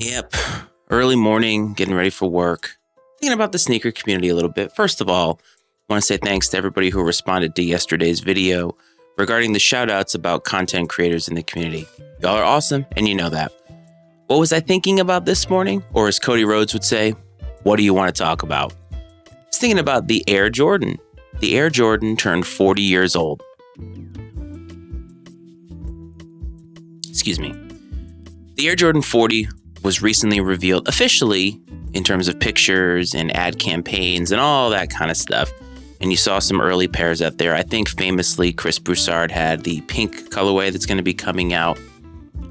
Yep. Early morning, getting ready for work. Thinking about the sneaker community a little bit. First of all, I want to say thanks to everybody who responded to yesterday's video regarding the shout outs about content creators in the community. Y'all are awesome, and you know that. What was I thinking about this morning? Or as Cody Rhodes would say, what do you want to talk about? I was thinking about the Air Jordan. The Air Jordan turned 40 years old. Excuse me. The Air Jordan 40 was recently revealed officially in terms of pictures and ad campaigns and all that kind of stuff. And you saw some early pairs out there. I think famously Chris Broussard had the pink colorway that's going to be coming out.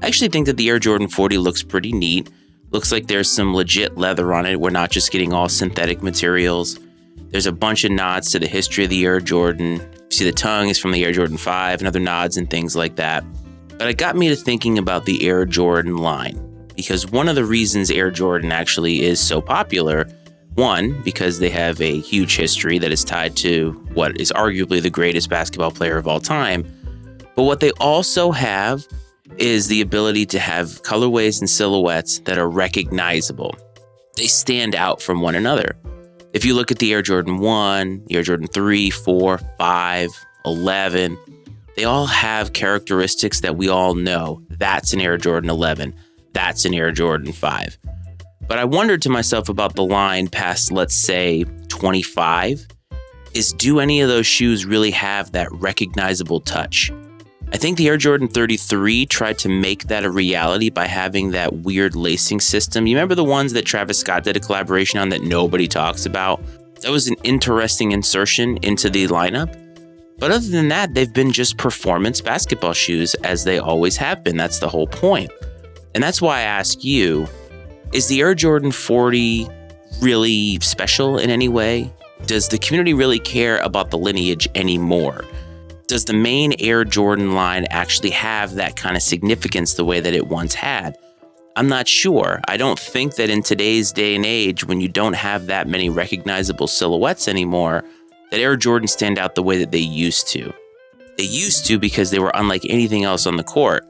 I actually think that the Air Jordan 40 looks pretty neat. Looks like there's some legit leather on it. We're not just getting all synthetic materials. There's a bunch of nods to the history of the Air Jordan. You see the tongue is from the Air Jordan 5 and other nods and things like that. But it got me to thinking about the Air Jordan line, because one of the reasons Air Jordan actually is so popular, one, because they have a huge history that is tied to what is arguably the greatest basketball player of all time. But what they also have is the ability to have colorways and silhouettes that are recognizable. They stand out from one another. If you look at the Air Jordan 1, the Air Jordan 3, 4, 5, 11, they all have characteristics that we all know. That's an Air Jordan 11. That's an Air Jordan 5. But I wondered to myself about the line past, let's say, 25, is do any of those shoes really have that recognizable touch? I think the Air Jordan 33 tried to make that a reality by having that weird lacing system. You remember the ones that Travis Scott did a collaboration on that nobody talks about? That was an interesting insertion into the lineup. But other than that, they've been just performance basketball shoes as they always have been. That's the whole point. And that's why I ask you, is the Air Jordan 40 really special in any way? Does the community really care about the lineage anymore? Does the main Air Jordan line actually have that kind of significance the way that it once had? I'm not sure. I don't think that in today's day and age, when you don't have that many recognizable silhouettes anymore, that Air Jordan stand out the way that they used to. They used to because they were unlike anything else on the court.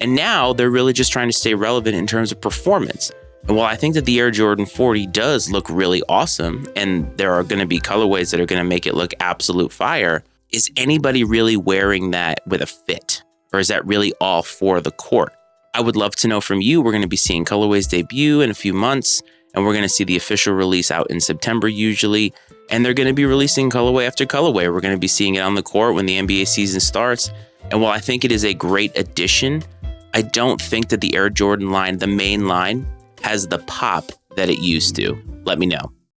And now they're really just trying to stay relevant in terms of performance. And while I think that the Air Jordan 40 does look really awesome, and there are going to be colorways that are going to make it look absolute fire, is anybody really wearing that with a fit? Or is that really all for the court? I would love to know from you. We're going to be seeing colorways debut in a few months, and we're going to see the official release out in September usually. And they're going to be releasing colorway after colorway. We're going to be seeing it on the court when the NBA season starts. And while I think it is a great addition, I don't think that the Air Jordan line, the main line, has the pop that it used to. Let me know.